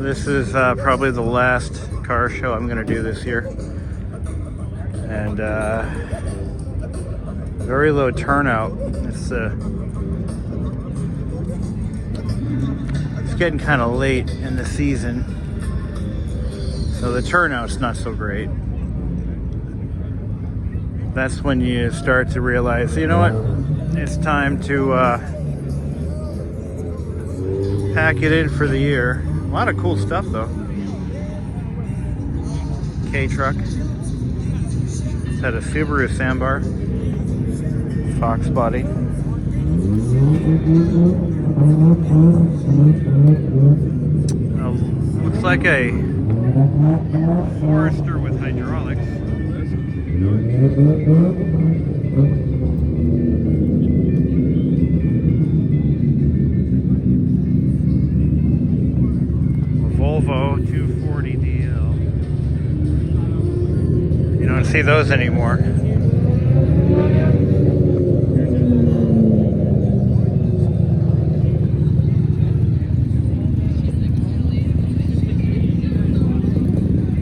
This is probably the last car show I'm going to do this year. And very low turnout. It's getting kind of late in the season, so the turnout's not so great. That's when you start to realize, you know what, it's time to pack it in for the year. A lot of cool stuff though. K-Truck. It's had a Subaru Sandbar. Fox body. Looks like a Forester with hydraulics. Volvo 240DL. You don't see those anymore.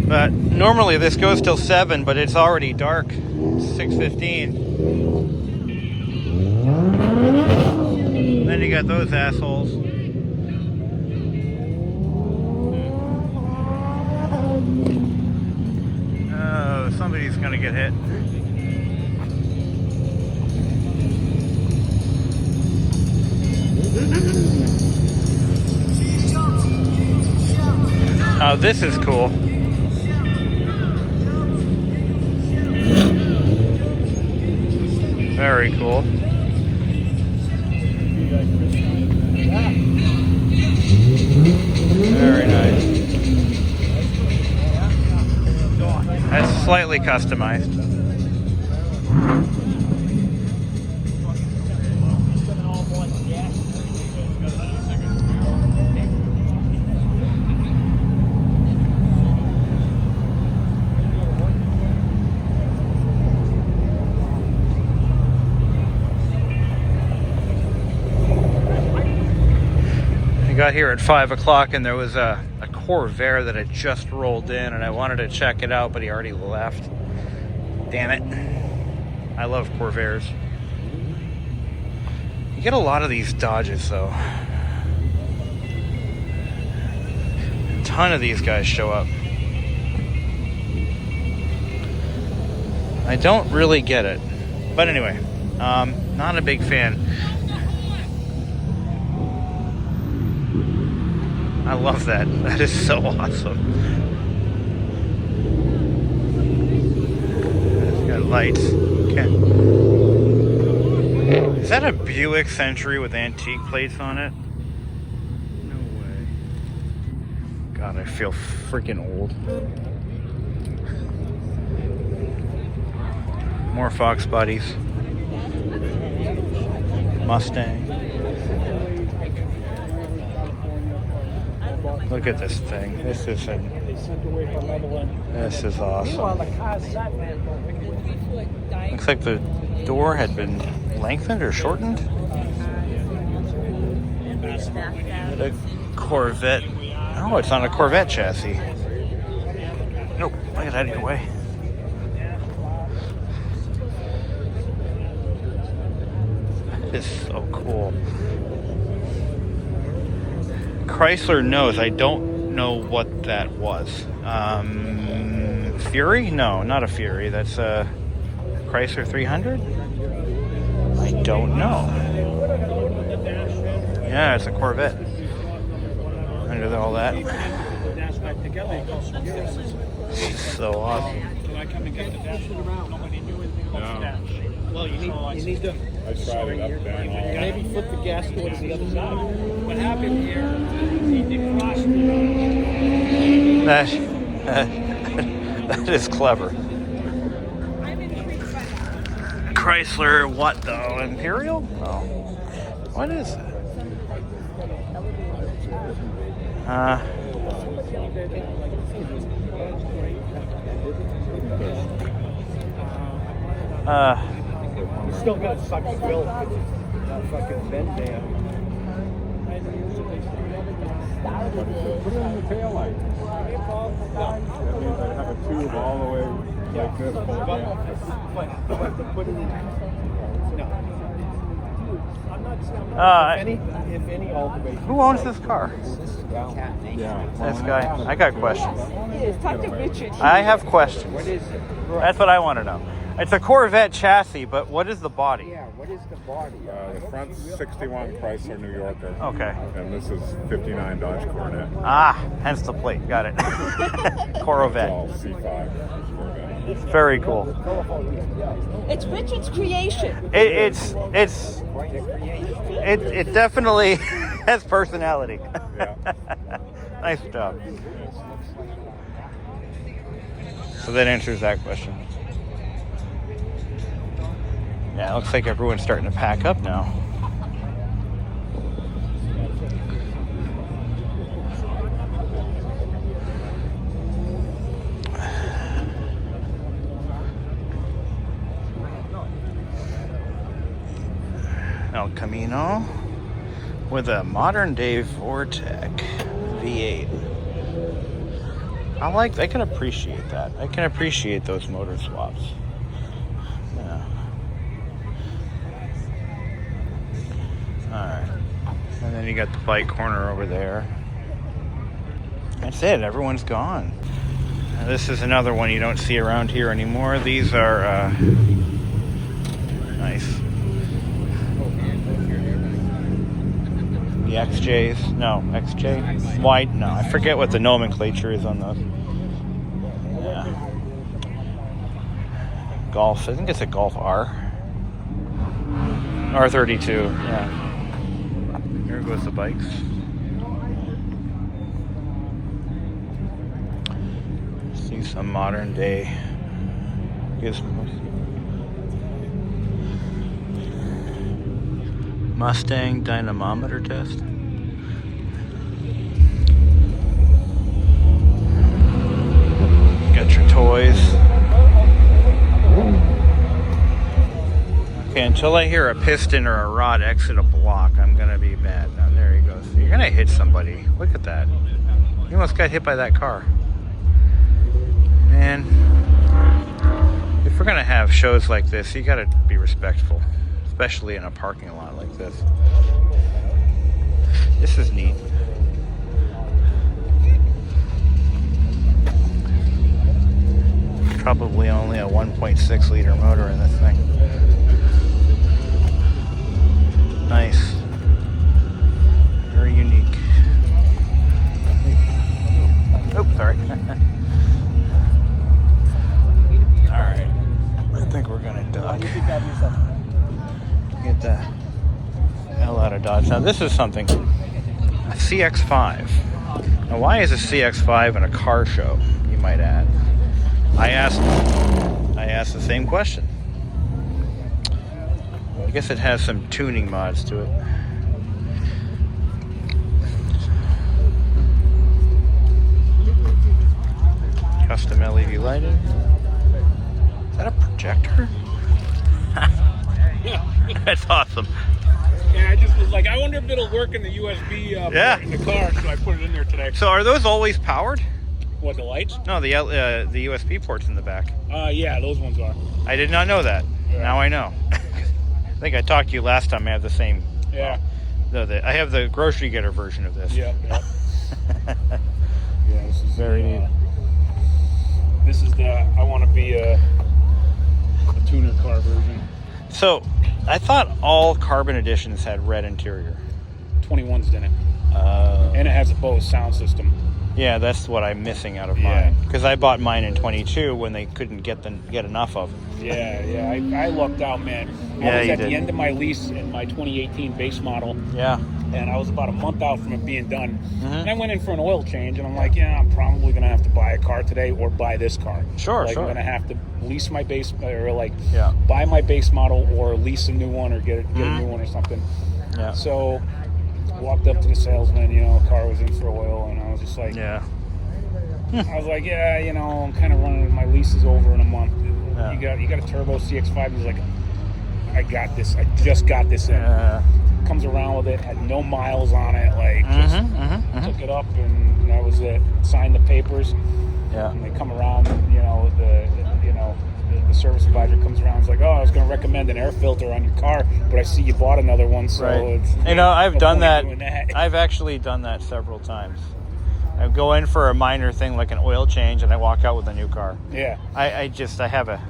But normally this goes till 7, but it's already dark. It's 6:15. Then you got those assholes. Oh, somebody's gonna get hit. Oh, this is cool. Very cool. Very nice. That's slightly customized. Got here at 5 o'clock and there was a Corvair that had just rolled in and I wanted to check it out, but he already left. Damn it. I love Corvairs. You get a lot of these Dodges though. A ton of these guys show up. I don't really get it. But anyway, not a big fan. I love that. That is so awesome. It's got lights. Okay. Is that a Buick Century with antique plates on it? No way. God, I feel freaking old. More Fox bodies. Mustang. Look at this thing. This is awesome. Looks like the door had been lengthened or shortened. The Corvette. Oh, it's on a Corvette chassis. Nope, I got out of your way. That is so cool. Chrysler knows. I don't know what that was. Fury? No, not a Fury. That's a Chrysler 300? I don't know. Yeah, it's a Corvette. Under all that. So awesome. Can I come and get the dash around? Nobody knew anything about the dash. Well, you need to. I tried it up there and all. Maybe flip the gas door to the other side. What happened here? He decrossed That is clever. Chrysler, what though? Imperial? Oh, what is it? You still got to suck Bill. That fucking bend there. But it says put it on the tail light. That means I have a tube all the way like this. But to put it in. No. I'm not saying. If any alteration. Who owns this car? Yeah. This guy. I got questions. Yes, talk to Richard. I have questions. What is it? That's what I want to know. It's a Corvette chassis, but what is the body? Yeah, what is the body? The front's 61 Chrysler New Yorker. Okay. And this is 59 Dodge Coronet. Ah, hence the plate. Got it. It's Corvette. all C5 Corvette. Very cool. It's Richard's creation. It definitely has personality. Yeah. Nice job. So that answers that question. Yeah, it looks like everyone's starting to pack up now. El Camino with a modern day Vortec V8. I can appreciate that. I can appreciate those motor swaps. Yeah. Alright. And then you got the bike corner over there. That's it, everyone's gone. And this is another one you don't see around here anymore. These are nice. The XJs? No, XJ? White? No, I forget what the nomenclature is on those. Yeah. Golf, I think it's a Golf R. R32, yeah. Here goes the bikes. See some modern day gizmos. Mustang dynamometer test. Got your toys. Okay, until I hear a piston or a rod exit a block, I'm gonna be mad. Now, there he goes. You're gonna hit somebody. Look at that. You almost got hit by that car. Man, if we're gonna have shows like this, you gotta be respectful. Especially in a parking lot like this. This is neat. Probably only a 1.6 liter motor in this thing. Nice. Very unique. Oh, sorry. Alright. I think we're gonna duck. Get the hell out of Dodge. Now this is something, a CX-5. Now why is a CX-5 in a car show, you might add? I asked the same question. I guess it has some tuning mods to it. Custom LED lighting. Is that a projector? That's awesome. Yeah, I just was like, I wonder if it'll work in the USB Yeah. port in the car, so I put it in there today. So are those always powered? What, the lights? No, the USB ports in the back. Yeah, those ones are. I did not know that. Yeah. Now I know. I think I talked to you last time. I have the same. Yeah. I have the grocery getter version of this. Yep. Yeah, this is Very neat. This is the I want to be a tuner car version. So, I thought all carbon editions had red interior. 21's didn't. And it has a Bose sound system. Yeah, that's what I'm missing out of Yeah. mine. Because I bought mine in 22 when they couldn't get enough of them. Yeah. I lucked out, man. Yeah, I was you at did. the end of my lease in my 2018 base model, Yeah. and I was about a month out from it being done. Mhm. And I went in for an oil change, and I'm like, yeah, I'm probably going to have to buy a car today or buy this car. Sure, like, sure. I'm going to have to lease my base, or like Yeah. buy my base model or lease a new one or get a new one or something. Yeah. So walked up to the salesman, car was in for oil, and I was just like, Yeah. I was like, yeah, I'm kind of running, my lease is over in a month. Yeah. You got a turbo CX-5. He's like, I got this. I just got this in. Yeah. comes around with it, had no miles on it, like just took it up and that was it. Signed the papers. Yeah. And they come around, the service advisor comes around and is like, oh, I was going to recommend an air filter on your car, but I see you bought another one, so it's... I've done that. doing that. I've actually done that several times. I go in for a minor thing like an oil change, and I walk out with a new car. Yeah. I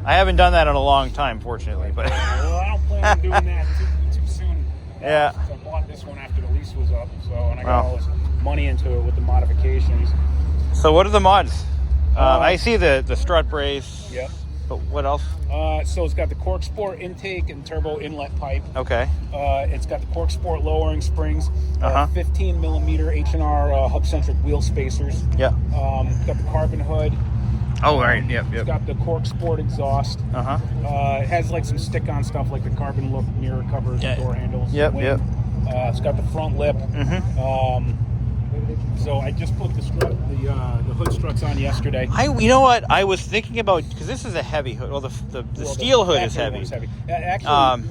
haven't done that in a long time, fortunately. But well, I don't plan on doing that too soon. Yeah. I bought this one after the lease was up, and I got all this money into it with the modifications. So what are the mods? I see the strut brace. Yep. But what else? So it's got the Cork Sport intake and turbo inlet pipe. Okay. It's got the Cork Sport lowering springs, 15 millimeter H&R hub-centric wheel spacers. Yeah. Got the carbon hood. Oh, right. Yep. It's got the Cork Sport exhaust. It has like some stick-on stuff like the carbon look mirror covers, and door handles. Yep. It's got the front lip. So I just put the hood struts on yesterday. You know what? I was thinking about, because this is a heavy hood. Well, the steel hood is heavy. Actually,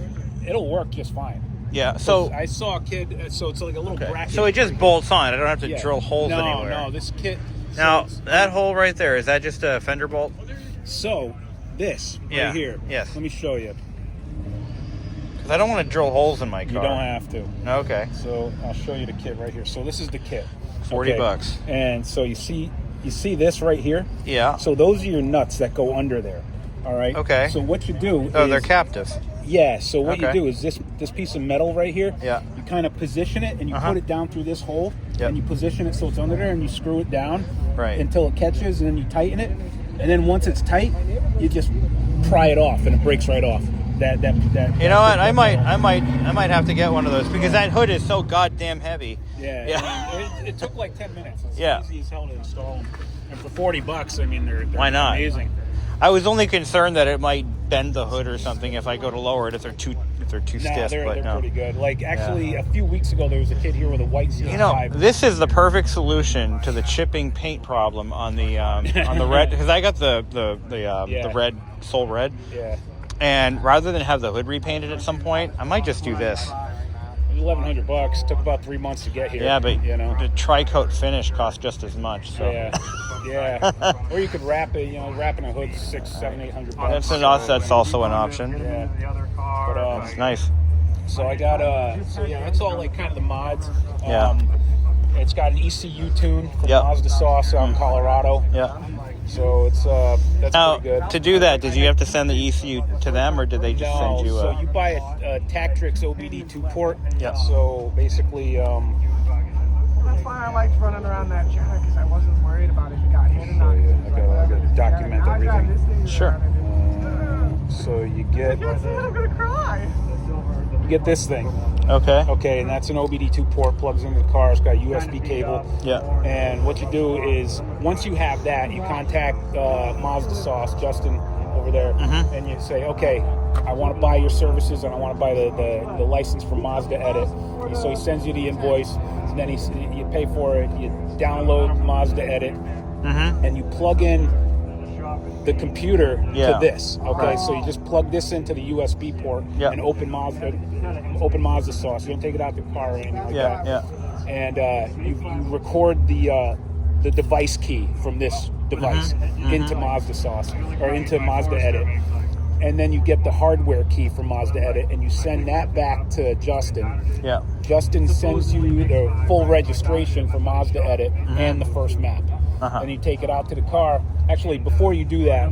it'll work just fine. Yeah. So I saw a kid. So it's like a little bracket. So it just bolts on. I don't have to drill holes anywhere. No, this kit. Now that hole right there, is that just a fender bolt? So this right here. Yes. Let me show you. Because I don't want to drill holes in my car. You don't have to. Okay. So I'll show you the kit right here. So this is the kit. $40. And so you see this right here? Yeah. So those are your nuts that go under there. All right. Okay. So what you do? Oh, they're captive. Yeah. So what you do is this piece of metal right here. Yeah. You kind of position it and you put it down through this hole. Yep. And you position it so it's under there and you screw it down. Right. Until it catches and then you tighten it. And then once it's tight, you just pry it off and it breaks right off. That you know what? I might have to get one of those because that hood is so goddamn heavy. Yeah. It took like 10 minutes. It's easy as hell to install them. And for $40, I mean, they're why not? Amazing. I was only concerned that it might bend the hood or something if I go to lower it if they're too stiff. They're but pretty good. Like actually, a few weeks ago there was a kid here with a white CX-5. This is the perfect solution to the chipping paint problem on the red, because I got the red Soul Red. Yeah. And rather than have the hood repainted at some point, I might just do this. $1,100. Took about 3 months to get here. Yeah, but the tri-coat finish costs just as much. So. Yeah. Or you could wrap it. Wrapping a hood's $600, $700. That's also an option. Yeah. But it's nice. So I got that's all like kind of the mods. Yeah. It's got an ECU tune from Mazda Sauce out in Colorado. Yeah. So it's that's pretty good. To do that, did you have to send the ECU to them, or did they just send you? So you buy a Tactrix OBD2 port. Yeah. So basically, that's why I liked running around that track because I wasn't worried about if it got hit or not. I got to document everything. Sure. So you get. I'm gonna cry. You get this thing. Okay. Okay, and that's an OBD2 port, plugs into the car. It's got a USB cable. Yeah. And what you do is, once you have that, you contact Mazda Sauce, Justin over there, and you say, okay, I want to buy your services and I want to buy the license for Mazda Edit. And so he sends you the invoice, and then you pay for it, you download Mazda Edit, and you plug in the computer to this. Okay, so you just plug this into the USB port and open Mazda Sauce. You don't take it out the car or anything like that. Yeah. And you record the device key from this device into Mazda Sauce or into Mazda Edit. And then you get the hardware key from Mazda Edit and you send that back to Justin. Yeah. Justin sends you the full registration for Mazda Edit and the first map. And you take it out to the car. Actually, before you do that,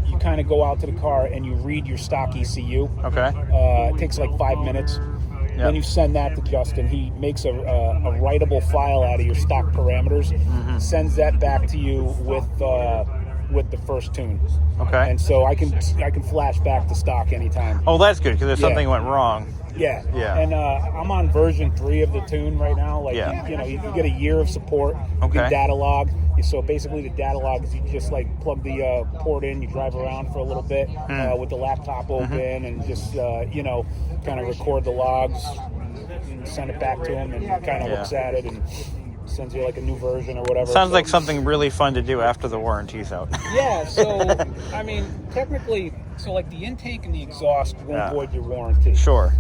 you kind of go out to the car and you read your stock ECU. Okay. It takes like 5 minutes. Yep. Then you send that to Justin. He makes a writable file out of your stock parameters, sends that back to you with the first tune. Okay. And so I can flash back to stock anytime. Oh, that's good because if something went wrong. Yeah. And I'm on version 3 of the tune right now. Like you get a year of support. You can data log. So basically the data log is you just like plug the port in, you drive around for a little bit with the laptop open and just kind of record the logs and send it back to him, and he kind of looks at it and sends you like a new version or whatever. Sounds like something really fun to do after the warranty's out. Yeah, so I mean technically, so like the intake and the exhaust won't void your warranty. Sure.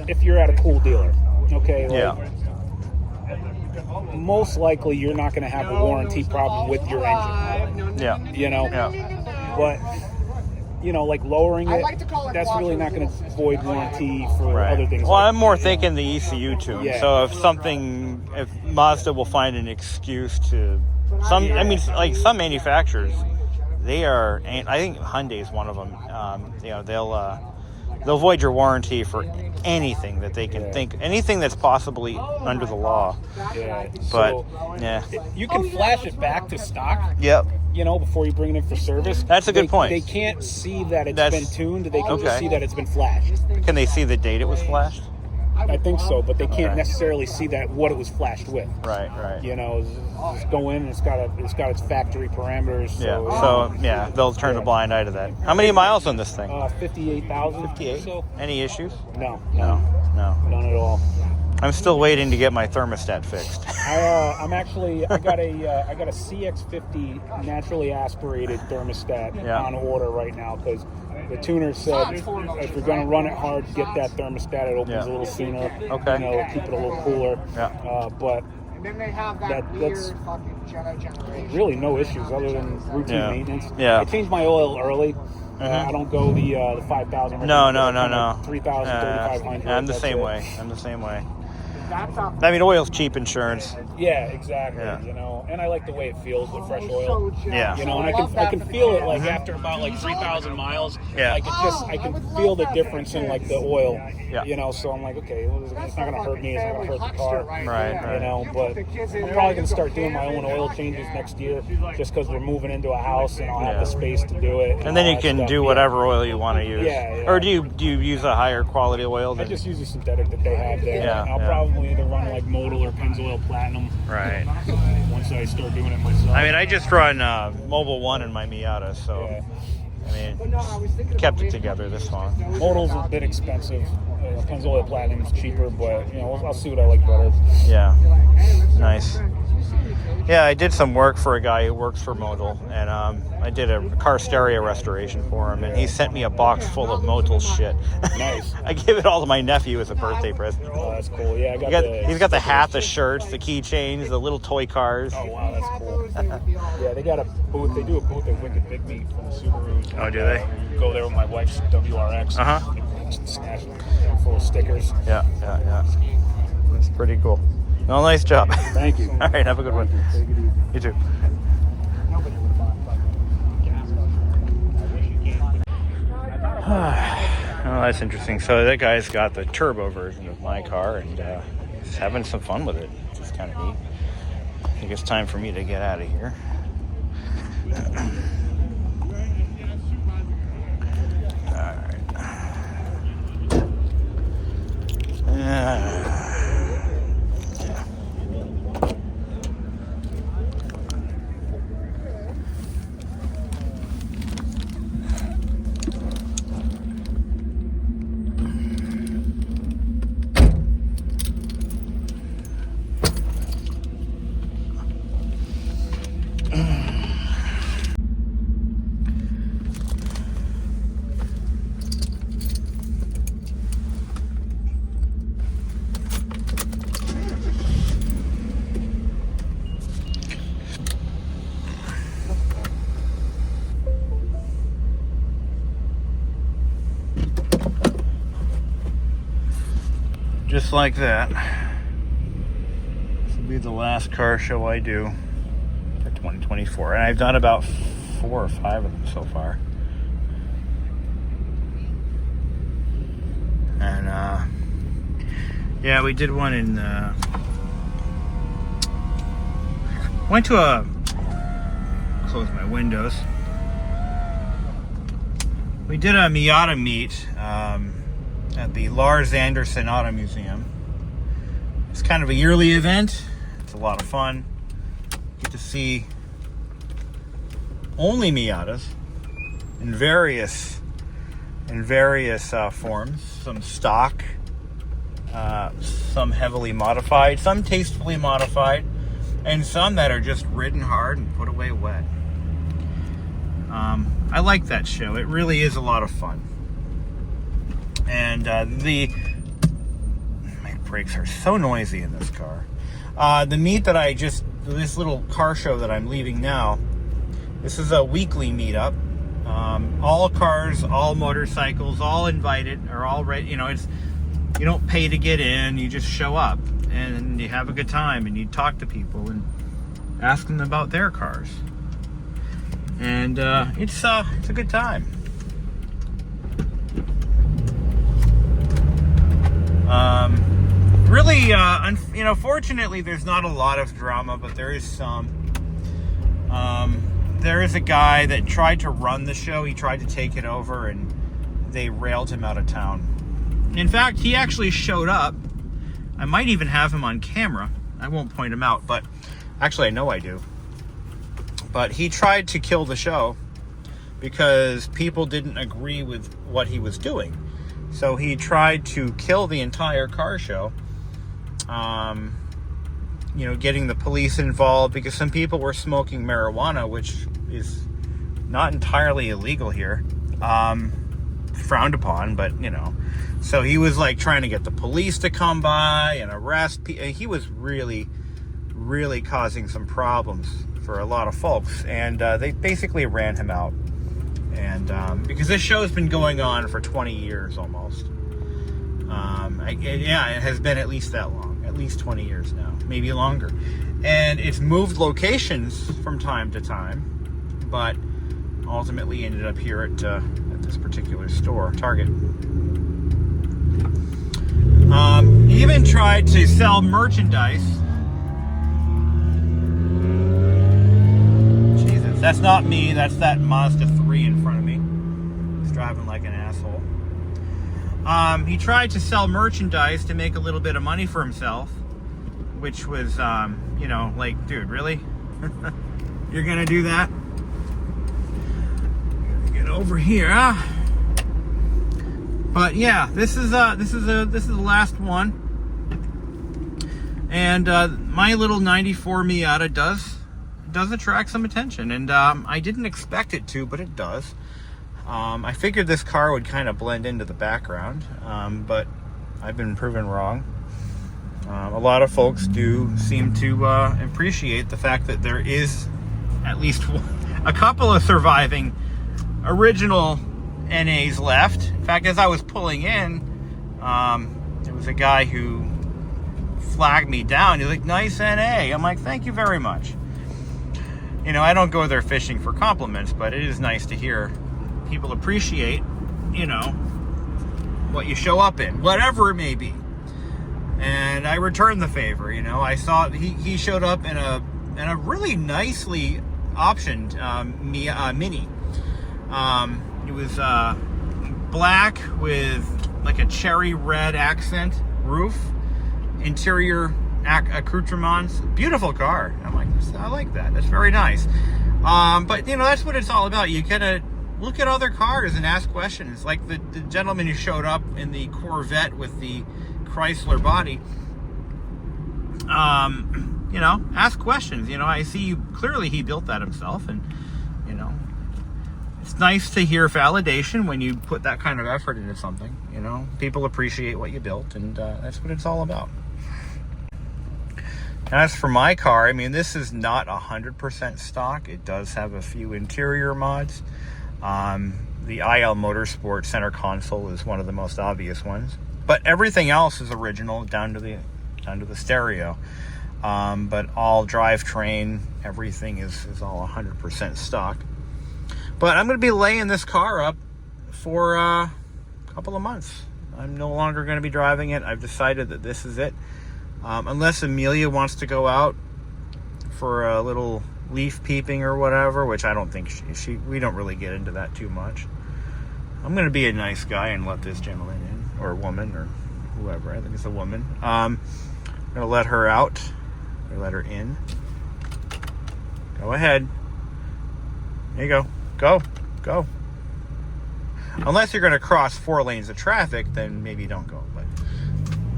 if you're at a cool dealer, okay, like, Yeah. most likely you're not going to have a warranty problem with your engine, Yeah. you know. Yeah. But you know, like lowering it, that's really not going to void warranty for other things. Well, like, I'm more thinking the ECU tune. Yeah. So if Mazda will find an excuse to I mean, like some manufacturers, they are. I think Hyundai is one of them. You know, they'll void your warranty for anything that they can think, anything that's possibly under the law. Yeah. But So, yeah. you can flash it back to stock. Yep. You know, before you bring it in for service. That's a good point. They can't see that it's That's- been tuned. They can okay. just see that it's been flashed. Can they see the date it was flashed? I think so, but they can't Okay. necessarily see that what it was flashed with. Right. You know, just go in and it's got its factory parameters. Yeah. So, So yeah, they'll turn a blind eye to that. How many miles on this thing? 58,000. 58. So Any issues? no, No. none at all. I'm still waiting to get my thermostat fixed. I got a CX-5 naturally aspirated thermostat on order right now because the tuner said if you're going to run it hard, get that thermostat. It opens a little sooner. Okay. You know, keep it a little cooler. Yeah. But And then they have that that's weird fucking Jedi generation. really no issues other than routine Yeah. maintenance. Yeah. I changed my oil early. I don't go the 5,000. No. 3,000, 3,500. I'm the that's same it. way. I'm the same way. That's a I mean, oil's cheap insurance. Yeah, exactly. Yeah. You know, and I like the way it feels with fresh oil. Yeah. You know, and I can feel it like after about like 3,000 miles. Yeah. Like I can feel the difference in like the oil. Yeah. You know, so I'm like, okay, well, it's not gonna hurt me. It's not gonna hurt the car. Right. You know, but I'm probably gonna start doing my own oil changes next year, just because we're moving into a house and I'll have the space to do it. And then all you that can stuff. do whatever oil you want to use. Yeah. Or do you use a higher quality oil? I Than, just use the synthetic that they have there. Yeah, I'll yeah. probably either run like Modal or Pennzoil Platinum. Right. Once I start doing it myself. I mean, I just run Mobile 1 in my Miata, so Yeah. I mean, kept it together this long. Modal's a bit expensive. Pennzoil Platinum's cheaper, but you know, I'll see what I like better. Yeah. Nice. Yeah, I did some work for a guy who works for Modal, and I did a car stereo restoration for him, and he sent me a box full of Modal shit. Nice. I gave it all to my nephew as a birthday present. Oh, that's cool. Yeah, He's got the hat, the shirts, the keychains, the little toy cars. Oh wow, that's cool. Yeah, they got a booth. They do a booth at Wicked Big Meat from the Subaru. Oh, do they? Go there with my wife's WRX. Snatch it full of stickers. Yeah. That's pretty cool. Well, nice job. Thank you. All right, have a good one. Take it easy. You too. Oh, that's interesting. So that guy's got the turbo version of my car, and he's having some fun with it. It's just kind of neat. I think it's time for me to get out of here. All right. Just like that. This will be the last car show I do for 2024. And I've done about 4 or 5 of them so far. And yeah, we did one in went to a close my windows. We did a Miata meet at the Lars Anderson Auto Museum. It's kind of a yearly event. It's a lot of fun. Get to see only Miatas in various forms. Some stock, some heavily modified, some tastefully modified, and some that are just ridden hard and put away wet. I like that show. It really is a lot of fun. And my brakes are so noisy in this car. The meet that this little car show that I'm leaving now, this is a weekly meetup. All cars, all motorcycles, all invited, are all ready. You know, you don't pay to get in, you just show up and you have a good time and you talk to people and ask them about their cars. And it's a good time. Really, you know, fortunately, there's not a lot of drama, but there is some. There is a guy that tried to run the show. He tried to take it over, and they railed him out of town. In fact, he actually showed up. I might even have him on camera. I won't point him out, but actually, I know I do. But he tried to kill the show because people didn't agree with what he was doing. So he tried to kill the entire car show. You know, getting the police involved because some people were smoking marijuana, which is not entirely illegal here. Frowned upon, but you know. So he was like trying to get the police to come by and arrest people. He was really, really causing some problems for a lot of folks. And they basically ran him out. And because this show's been going on for 20 years almost. Yeah, it has been at least that long. At least 20 years now, maybe longer. And it's moved locations from time to time, but ultimately ended up here at this particular store, Target. He even tried to sell merchandise. Jesus, that's not me, that's that Mazda 3 in front of me. He's driving like an asshole. He tried to sell merchandise to make a little bit of money for himself, which was, you know, like, dude, really? You're gonna do that? Get over here, huh? But yeah, this is the last one, and my little '94 Miata does attract some attention, and I didn't expect it to, but it does. I figured this car would kind of blend into the background, but I've been proven wrong. A lot of folks do seem to appreciate the fact that there is at least a couple of surviving original NAs left. In fact, as I was pulling in, there was a guy who flagged me down. He's like, "Nice NA." I'm like, "Thank you very much." You know, I don't go there fishing for compliments, but it is nice to hear people appreciate, you know, what you show up in, whatever it may be. And I returned the favor. You know, I saw he showed up in a really nicely optioned Mini. It was black with like a cherry red accent roof, interior accoutrements. Beautiful car. I'm like, I like that. That's very nice. But you know, that's what it's all about. You gotta look at other cars and ask questions. Like the gentleman who showed up in the Corvette with the Chrysler body. You know, ask questions. You know, I see you clearly he built that himself, and you know, it's nice to hear validation when you put that kind of effort into something. You know, people appreciate what you built, and that's what it's all about. As for my car, I mean, this is not 100% stock. It does have a few interior mods. The IL Motorsport center console is one of the most obvious ones, but everything else is original down to the stereo. But all drivetrain, everything is all 100% stock. But I'm going to be laying this car up for a couple of months. I'm no longer going to be driving it. I've decided that this is it. Unless Amelia wants to go out for a little leaf peeping or whatever, which I don't think we don't really get into that too much. I'm going to be a nice guy and let this gentleman in, or woman, or whoever. I think it's a woman. I'm going to let her out, or let her in. Go ahead. There you go. Go. Unless you're going to cross 4 lanes of traffic, then maybe don't go. But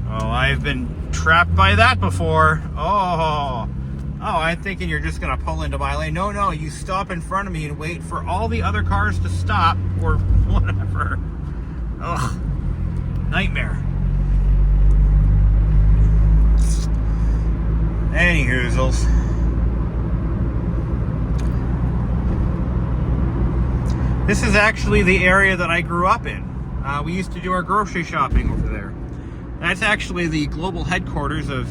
oh, I've been trapped by that before. Oh, I'm thinking you're just going to pull into my lane. No, you stop in front of me and wait for all the other cars to stop or whatever. Ugh. Nightmare. Any hoozles. This is actually the area that I grew up in. We used to do our grocery shopping over there. That's actually the global headquarters of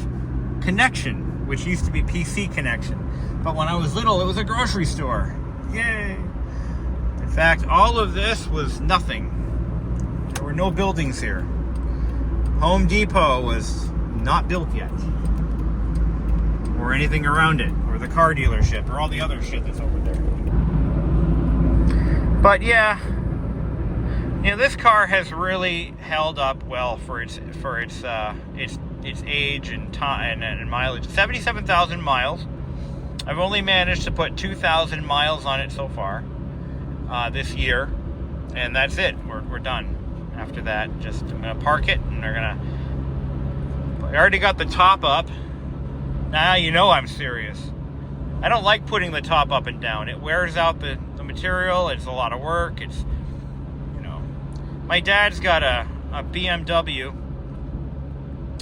Connection, which used to be PC Connection. But when I was little, it was a grocery store. Yay! In fact, all of this was nothing. There were no buildings here. Home Depot was not built yet. Or anything around it. Or the car dealership. Or all the other shit that's over there. But yeah, you know, this car has really held up well for its age and time and mileage. 77,000 miles. I've only managed to put 2,000 miles on it so far this year, and that's it. We're done. After that, just I'm gonna park it, and I already got the top up. Now you know I'm serious. I don't like putting the top up and down. It wears out the material. It's a lot of work. It's, you know, my dad's got a BMW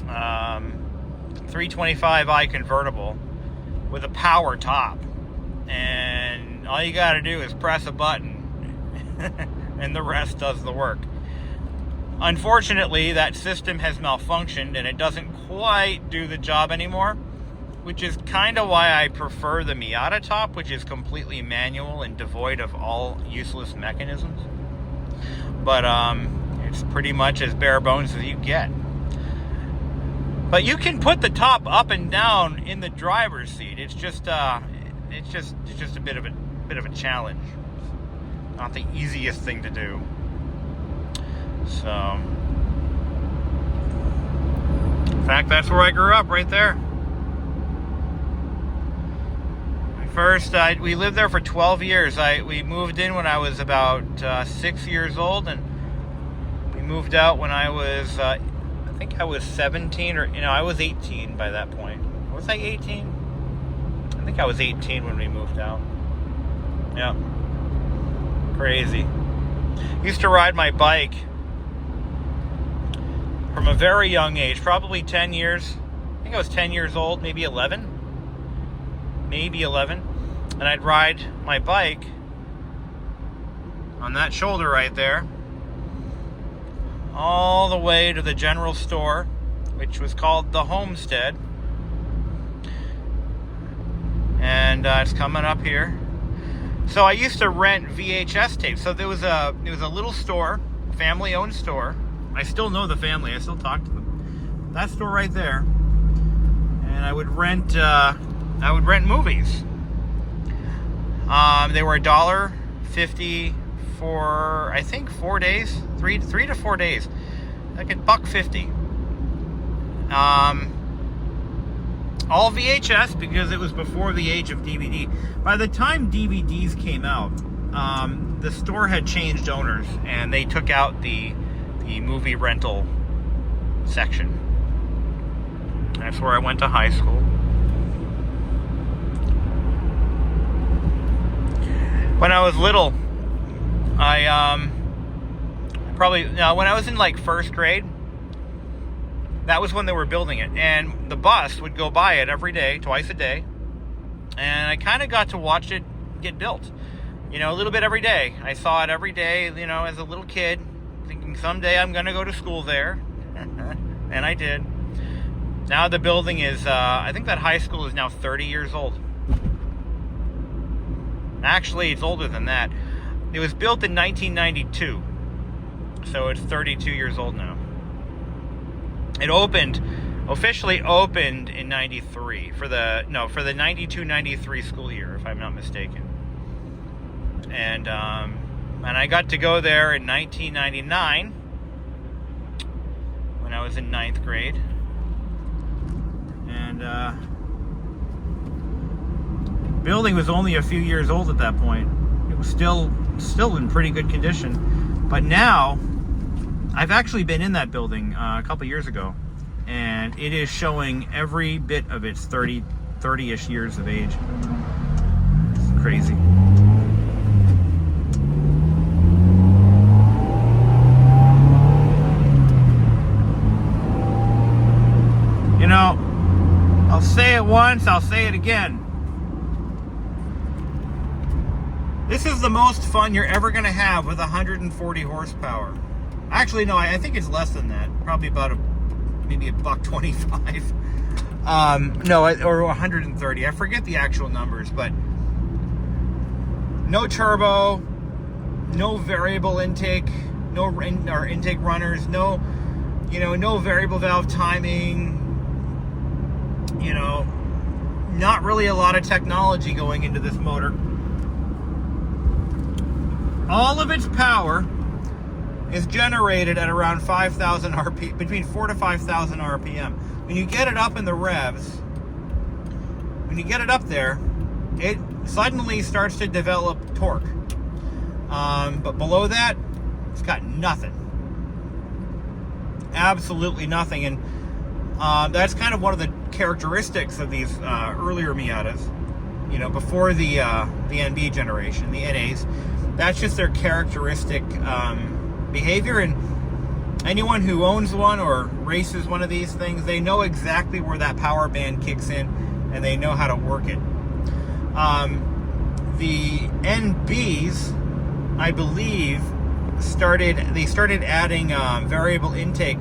325i convertible with a power top, and all you got to do is press a button and the rest does the work. Unfortunately, that system has malfunctioned and it doesn't quite do the job anymore, which is kind of why I prefer the Miata top, which is completely manual and devoid of all useless mechanisms. But it's pretty much as bare bones as you get. But you can put the top up and down in the driver's seat. It's just a bit of a challenge. Not the easiest thing to do. So, in fact, that's where I grew up, right there. First, we lived there for 12 years. We moved in when I was about 6 years old, and we moved out when I was, I think I was 17, or, I was 18 by that point. Was I 18? I think I was 18 when we moved out. Yeah. Crazy. Used to ride my bike from a very young age, probably 10 years. I think I was 10 years old, maybe 11. And I'd ride my bike on that shoulder right there all the way to the general store, which was called the Homestead, and it's coming up here. So I used to rent VHS tapes. So there was a little store, family-owned store. I still know the family. I still talk to them. That store right there, and I would rent movies. They were $1.50 for, I think, 4 days, 3 to 4 days. Like $1.50. All VHS, because it was before the age of DVD. By the time DVDs came out, the store had changed owners, and they took out the movie rental section. That's where I went to high school. When I was little, when I was in like first grade, that was when they were building it, and the bus would go by it every day, twice a day, and I kind of got to watch it get built, a little bit every day. I saw it every day, as a little kid, thinking someday I'm going to go to school there, and I did. Now the building is, I think that high school is now 30 years old. Actually, it's older than that. It was built in 1992, so it's 32 years old now. It officially opened in 93 for the 92-93 school year, if I'm not mistaken. And I got to go there in 1999 when I was in 9th grade. And building was only a few years old at that point. It was still in pretty good condition. But now, I've actually been in that building a couple years ago, and it is showing every bit of its 30-ish years of age. It's crazy. know, I'll say it once, I'll say it again. This is the most fun you're ever going to have with 140 horsepower. Actually, no, I think it's less than that. Probably about maybe a $125. Or 130. I forget the actual numbers, but no turbo, no variable intake, no intake runners, no variable valve timing. Not really a lot of technology going into this motor. All of its power is generated at around 5,000 RPM, between 4,000 to 5,000 RPM. When you get it up in the revs, when you get it up there, it suddenly starts to develop torque. But below that, it's got nothing. Absolutely nothing. And that's kind of one of the characteristics of these earlier Miatas. Before the NB generation, the NAs. That's just their characteristic behavior, and anyone who owns one or races one of these things, they know exactly where that power band kicks in, and they know how to work it. The NBs, I believe, started adding variable intake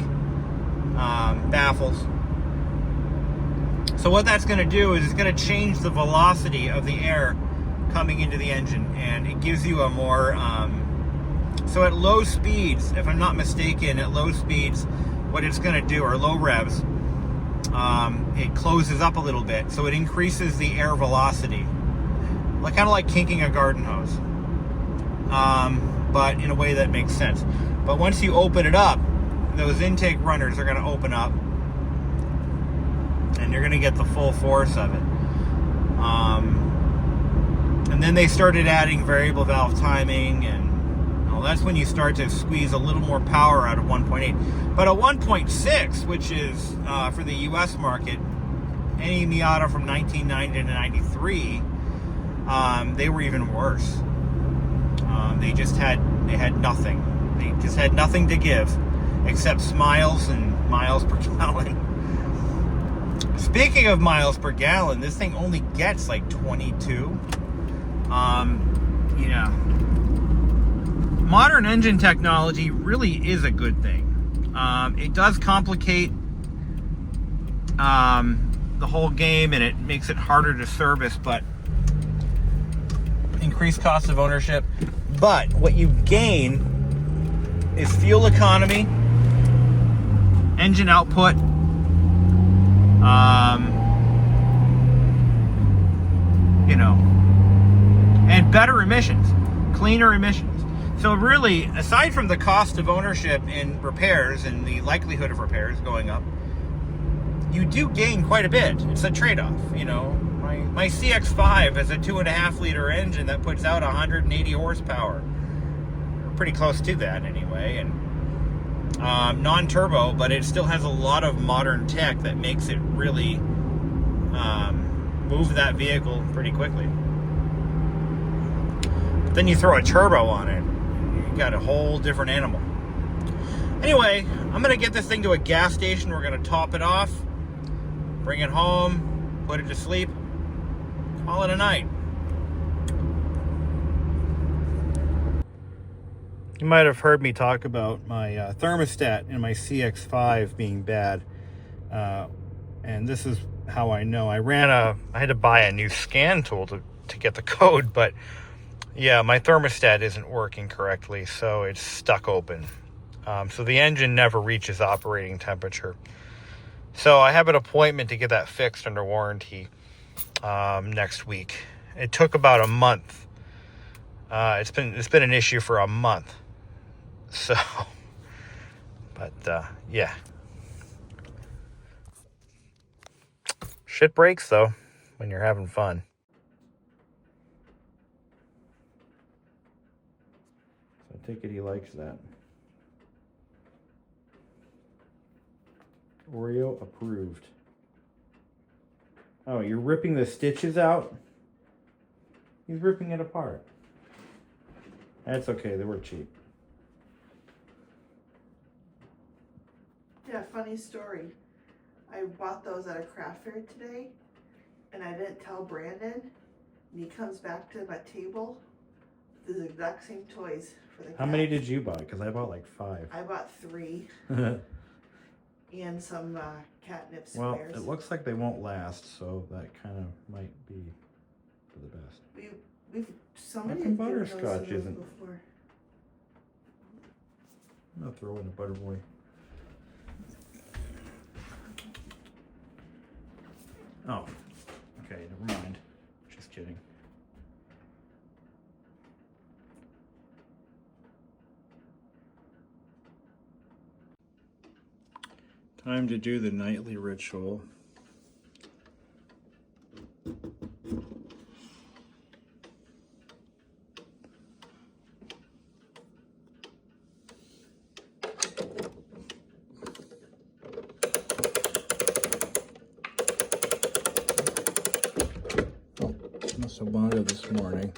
baffles. So what that's going to do is it's going to change the velocity of the air coming into the engine, and it gives you a more so at low speeds, if I'm not mistaken, at low speeds what it's going to do, or low revs, it closes up a little bit, so it increases the air velocity, kind of like kinking a garden hose, but in a way that makes sense. But once you open it up, those intake runners are going to open up, and you're going to get the full force of it. And then they started adding variable valve timing, and that's when you start to squeeze a little more power out of 1.8. But a 1.6, which is for the U.S. market, any Miata from 1990 to 93, they were even worse. They had nothing. They just had nothing to give except smiles and miles per gallon. Speaking of miles per gallon, this thing only gets like 22. Modern engine technology really is a good thing. It does complicate the whole game, and it makes it harder to service, but increased cost of ownership. But what you gain is fuel economy, engine output, and better emissions, cleaner emissions. So really, aside from the cost of ownership in repairs and the likelihood of repairs going up, you do gain quite a bit. It's a trade-off. My CX-5 has a 2.5 liter engine that puts out 180 horsepower. We're pretty close to that anyway, and non-turbo, but it still has a lot of modern tech that makes it really move that vehicle pretty quickly. But then you throw a turbo on it, you got a whole different animal. Anyway, I'm gonna get this thing to a gas station. We're gonna top it off, bring it home, put it to sleep, call it a night. You might have heard me talk about my thermostat in my CX-5 being bad, and this is how I know. I had to buy a new scan tool to get the code, but yeah, my thermostat isn't working correctly, so it's stuck open. So the engine never reaches operating temperature. So I have an appointment to get that fixed under warranty next week. It took about a month. It's been an issue for a month. So, but yeah. Shit breaks though when you're having fun. So I take it he likes that. Oreo approved. Oh, you're ripping the stitches out? He's ripping it apart. That's okay, they were cheap. Yeah, funny story. I bought those at a craft fair today, and I didn't tell Brandon, and he comes back to my table with the exact same toys for the How many cats. did you buy? Because I bought like 5. I bought 3 and some catnip Well, squares. it looks like they won't last, so that kind of might be for the best. We've somebody How come had given those butterscotch to us isn't- before. I'm gonna throw in a butter boy. Oh, okay, never mind. Just kidding. Time to do the nightly ritual. Must have bought it this morning.